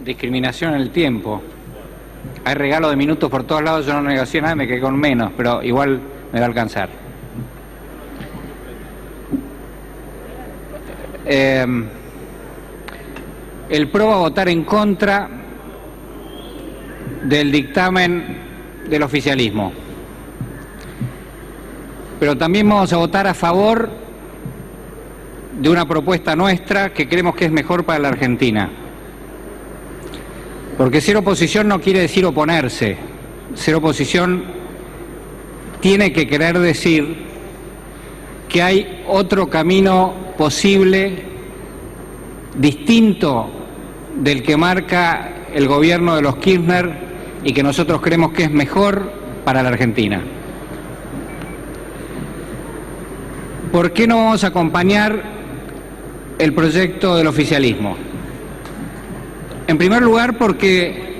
discriminación en el tiempo. Hay regalo de minutos por todos lados, yo no negocié nada, me quedé con menos, pero igual me va a alcanzar. El PRO va a votar en contra del dictamen del oficialismo, pero también vamos a votar a favor de una propuesta nuestra que creemos que es mejor para la Argentina. Porque ser oposición no quiere decir oponerse. Ser oposición tiene que querer decir que hay otro camino posible, distinto del que marca el gobierno de los Kirchner y que nosotros creemos que es mejor para la Argentina. ¿Por qué no vamos a acompañar el proyecto del oficialismo? En primer lugar, porque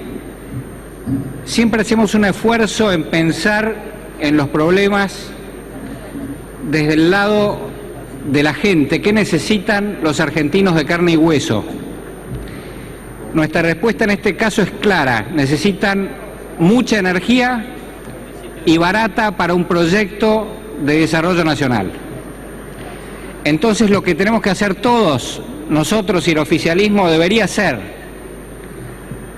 siempre hacemos un esfuerzo en pensar en los problemas desde el lado de la gente. ¿Qué necesitan los argentinos de carne y hueso? Nuestra respuesta en este caso es clara. Necesitan mucha energía y barata para un proyecto de desarrollo nacional. Entonces, lo que tenemos que hacer todos, nosotros y el oficialismo, debería ser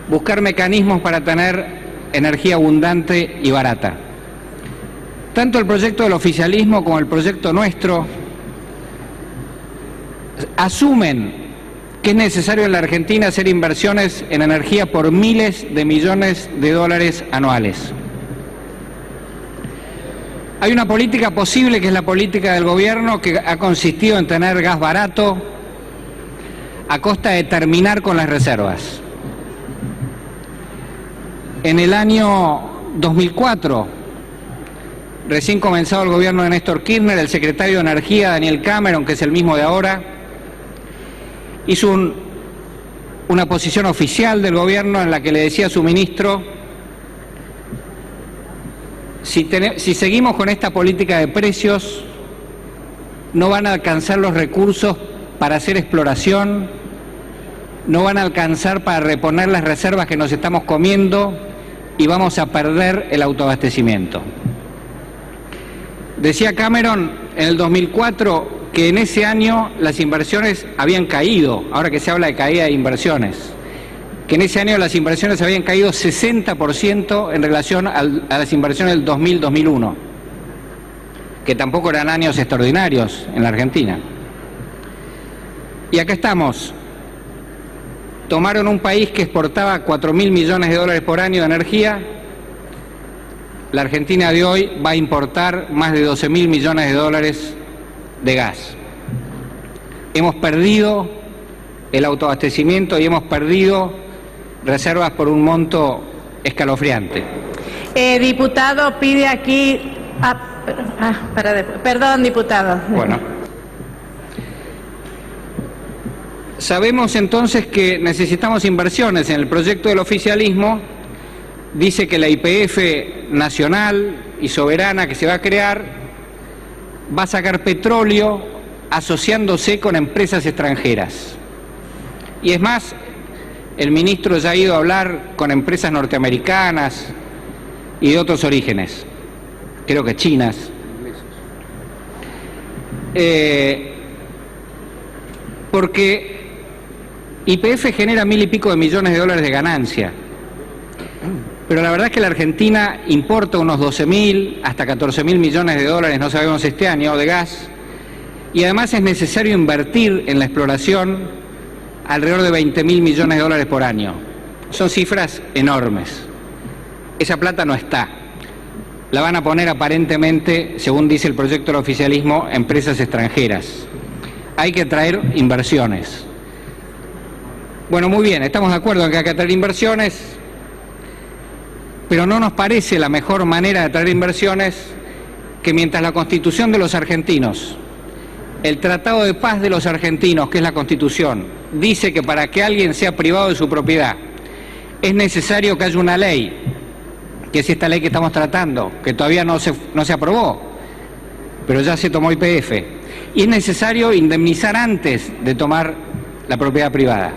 buscar mecanismos para tener energía abundante y barata. Tanto el proyecto del oficialismo como el proyecto nuestro asumen que es necesario en la Argentina hacer inversiones en energía por miles de millones de dólares anuales. Hay una política posible que es la política del gobierno que ha consistido en tener gas barato a costa de terminar con las reservas. En el año 2004, recién comenzado el gobierno de Néstor Kirchner, el secretario de Energía, Daniel Cameron, que es el mismo de ahora, hizo una posición oficial del gobierno en la que le decía a su ministro: si seguimos con esta política de precios, no van a alcanzar los recursos para hacer exploración, no van a alcanzar para reponer las reservas que nos estamos comiendo y vamos a perder el autoabastecimiento. Decía Cameron en el 2004 que en ese año las inversiones habían caído, ahora que se habla de caída de inversiones, que en ese año las inversiones habían caído 60% en relación a las inversiones del 2000-2001, que tampoco eran años extraordinarios en la Argentina. Y acá estamos. Tomaron un país que exportaba 4.000 millones de dólares por año de energía. La Argentina de hoy va a importar más de 12.000 millones de dólares de gas. Hemos perdido el autoabastecimiento y hemos perdido reservas por un monto escalofriante. Diputado, pide aquí... Perdón, diputado. Bueno. Sabemos entonces que necesitamos inversiones. En el proyecto del oficialismo dice que la YPF nacional y soberana que se va a crear va a sacar petróleo asociándose con empresas extranjeras. Y es más, el ministro ya ha ido a hablar con empresas norteamericanas y de otros orígenes, creo que chinas. Porque YPF genera 1.000 y pico de millones de dólares de ganancia, pero la verdad es que la Argentina importa unos 12.000 hasta 14.000 millones de dólares, no sabemos este año, de gas, y además es necesario invertir en la exploración alrededor de 20.000 millones de dólares por año. Son cifras enormes. Esa plata no está. La van a poner aparentemente, según dice el proyecto del oficialismo, empresas extranjeras. Hay que traer inversiones. Bueno, muy bien, estamos de acuerdo en que hay que traer inversiones, pero no nos parece la mejor manera de traer inversiones que mientras la Constitución de los argentinos, el Tratado de Paz de los argentinos, que es la Constitución, dice que para que alguien sea privado de su propiedad es necesario que haya una ley, que es esta ley que estamos tratando, que todavía no se aprobó, pero ya se tomó YPF, y es necesario indemnizar antes de tomar la propiedad privada.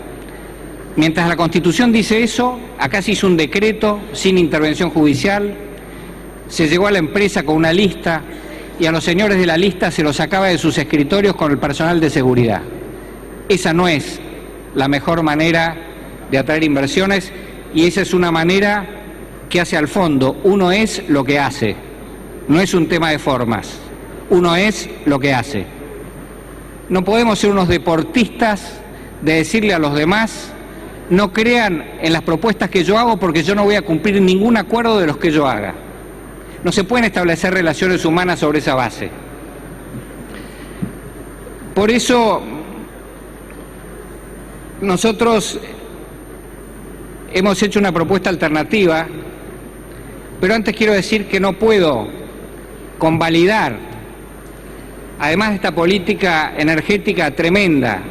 Mientras la Constitución dice eso, acá se hizo un decreto sin intervención judicial, se llegó a la empresa con una lista y a los señores de la lista se los sacaba de sus escritorios con el personal de seguridad. Esa no es la mejor manera de atraer inversiones y esa es una manera que hace al fondo. Uno es lo que hace, no es un tema de formas, uno es lo que hace. No podemos ser unos deportistas de decirle a los demás: no crean en las propuestas que yo hago porque yo no voy a cumplir ningún acuerdo de los que yo haga. No se pueden establecer relaciones humanas sobre esa base. Por eso nosotros hemos hecho una propuesta alternativa, pero antes quiero decir que no puedo convalidar, además de esta política energética tremenda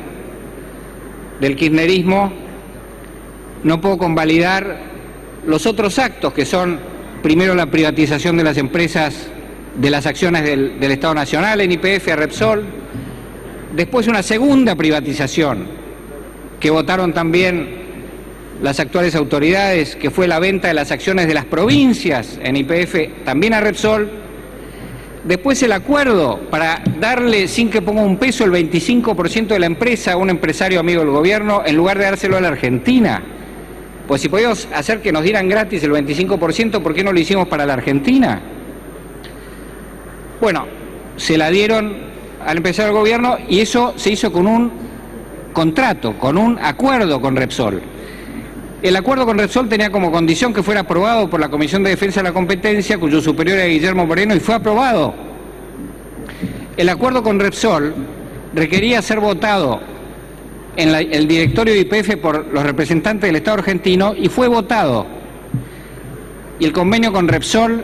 del kirchnerismo, no puedo convalidar los otros actos que son, primero, la privatización de las empresas, de las acciones del Estado Nacional en YPF a Repsol, después una segunda privatización que votaron también las actuales autoridades, que fue la venta de las acciones de las provincias en YPF también a Repsol, después el acuerdo para darle, sin que ponga un peso, el 25% de la empresa a un empresario amigo del gobierno, en lugar de dárselo a la Argentina. Pues si podíamos hacer que nos dieran gratis el 25%, ¿por qué no lo hicimos para la Argentina? Bueno, se la dieron al empresario del gobierno y eso se hizo con un contrato, con un acuerdo con Repsol. El acuerdo con Repsol tenía como condición que fuera aprobado por la Comisión de Defensa de la Competencia, cuyo superior era Guillermo Moreno, y fue aprobado. El acuerdo con Repsol requería ser votado en el directorio de YPF por los representantes del Estado argentino y fue votado. Y el convenio con Repsol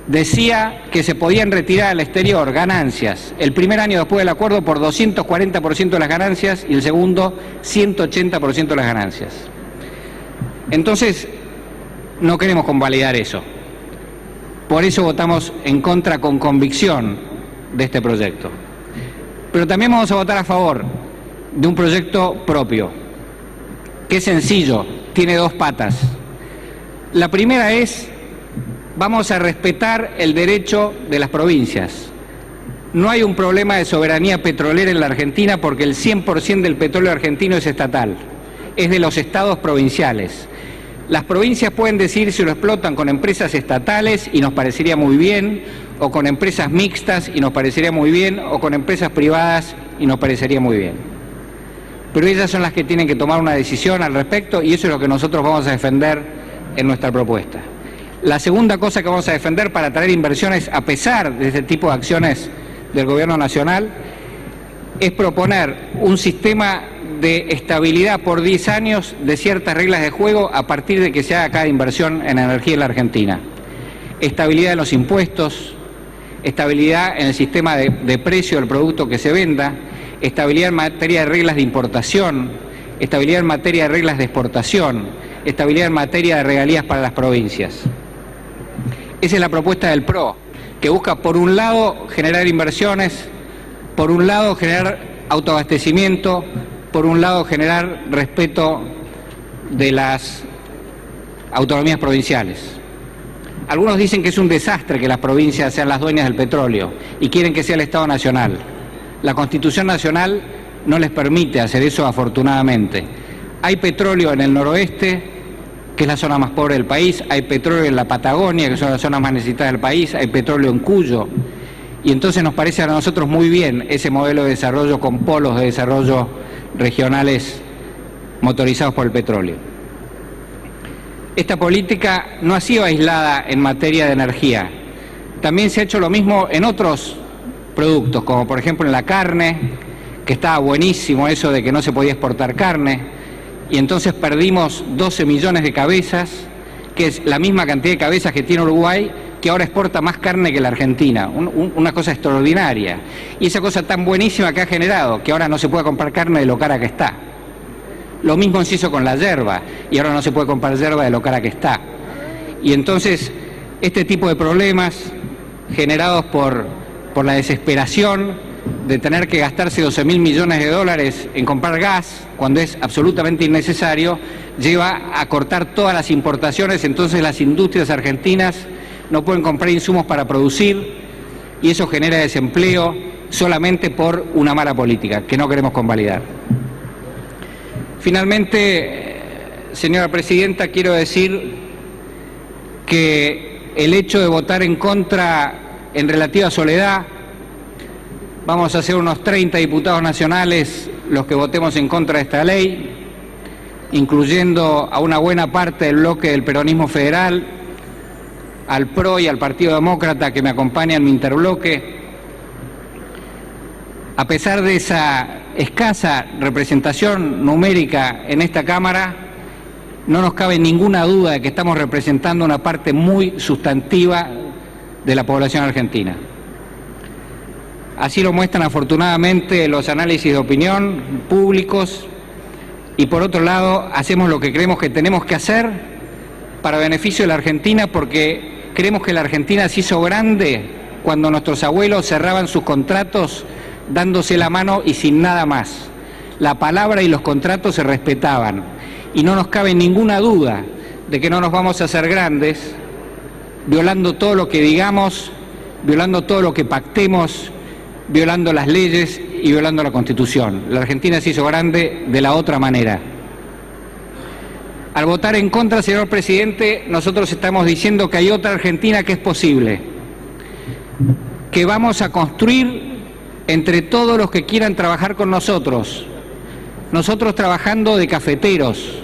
decía que se podían retirar al exterior ganancias el primer año después del acuerdo por 240% de las ganancias y el segundo 180% de las ganancias. Entonces, no queremos convalidar eso. Por eso votamos en contra con convicción de este proyecto. Pero también vamos a votar a favor de un proyecto propio, que es sencillo, tiene dos patas. La primera es: vamos a respetar el derecho de las provincias. No hay un problema de soberanía petrolera en la Argentina porque el 100% del petróleo argentino es estatal, es de los estados provinciales. Las provincias pueden decidir si lo explotan con empresas estatales y nos parecería muy bien, o con empresas mixtas y nos parecería muy bien, o con empresas privadas y nos parecería muy bien. Pero ellas son las que tienen que tomar una decisión al respecto y eso es lo que nosotros vamos a defender en nuestra propuesta. La segunda cosa que vamos a defender para atraer inversiones a pesar de este tipo de acciones del Gobierno Nacional es proponer un sistema de estabilidad por 10 años de ciertas reglas de juego a partir de que se haga cada inversión en energía en la Argentina. Estabilidad en los impuestos, estabilidad en el sistema de precio del producto que se venda, estabilidad en materia de reglas de importación, estabilidad en materia de reglas de exportación, estabilidad en materia de regalías para las provincias. Esa es la propuesta del PRO, que busca por un lado generar inversiones, por un lado generar autoabastecimiento, por un lado generar respeto de las autonomías provinciales. Algunos dicen que es un desastre que las provincias sean las dueñas del petróleo y quieren que sea el Estado Nacional. La Constitución Nacional no les permite hacer eso, afortunadamente. Hay petróleo en el noroeste, que es la zona más pobre del país, hay petróleo en la Patagonia, que son las zonas más necesitadas del país, hay petróleo en Cuyo, y entonces nos parece a nosotros muy bien ese modelo de desarrollo con polos de desarrollo regionales motorizados por el petróleo. Esta política no ha sido aislada en materia de energía, también se ha hecho lo mismo en otros productos, como por ejemplo en la carne, que estaba buenísimo eso de que no se podía exportar carne, y entonces perdimos 12 millones de cabezas, que es la misma cantidad de cabezas que tiene Uruguay, que ahora exporta más carne que la Argentina, una cosa extraordinaria. Y esa cosa tan buenísima que ha generado, que ahora no se puede comprar carne de lo cara que está. Lo mismo se hizo con la yerba, y ahora no se puede comprar yerba de lo cara que está. Y entonces, este tipo de problemas generados por la desesperación de tener que gastarse 12.000 millones de dólares en comprar gas, cuando es absolutamente innecesario, lleva a cortar todas las importaciones, entonces las industrias argentinas no pueden comprar insumos para producir y eso genera desempleo solamente por una mala política que no queremos convalidar. Finalmente, señora Presidenta, quiero decir que el hecho de votar en contra en relativa soledad, vamos a ser unos 30 diputados nacionales los que votemos en contra de esta ley, incluyendo a una buena parte del bloque del peronismo federal, al PRO y al Partido Demócrata que me acompaña en mi interbloque. A pesar de esa escasa representación numérica en esta Cámara, no nos cabe ninguna duda de que estamos representando una parte muy sustantiva de la población argentina. Así lo muestran afortunadamente los análisis de opinión públicos y por otro lado hacemos lo que creemos que tenemos que hacer para beneficio de la Argentina, porque creemos que la Argentina se hizo grande cuando nuestros abuelos cerraban sus contratos dándose la mano y sin nada más. La palabra y los contratos se respetaban y no nos cabe ninguna duda de que no nos vamos a hacer grandes violando todo lo que digamos, violando todo lo que pactemos, violando las leyes y violando la Constitución. La Argentina se hizo grande de la otra manera. Al votar en contra, señor presidente, nosotros estamos diciendo que hay otra Argentina que es posible, que vamos a construir entre todos los que quieran trabajar con nosotros trabajando de cafeteros,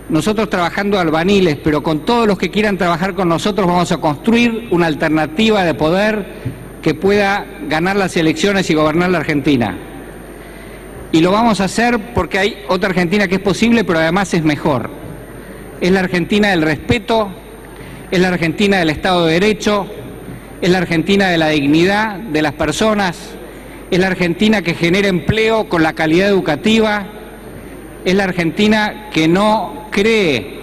nosotros trabajando de albaniles, pero con todos los que quieran trabajar con nosotros vamos a construir una alternativa de poder que pueda ganar las elecciones y gobernar la Argentina. Y lo vamos a hacer porque hay otra Argentina que es posible, pero además es mejor. Es la Argentina del respeto, es la Argentina del Estado de Derecho, es la Argentina de la dignidad de las personas, es la Argentina que genera empleo con la calidad educativa, es la Argentina que no cree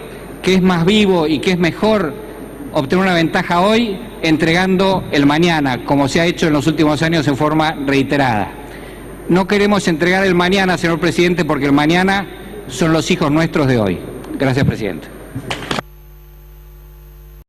que es más vivo y que es mejor obtener una ventaja hoy entregando el mañana, como se ha hecho en los últimos años en forma reiterada. No queremos entregar el mañana, señor presidente, porque el mañana son los hijos nuestros de hoy. Gracias, presidente.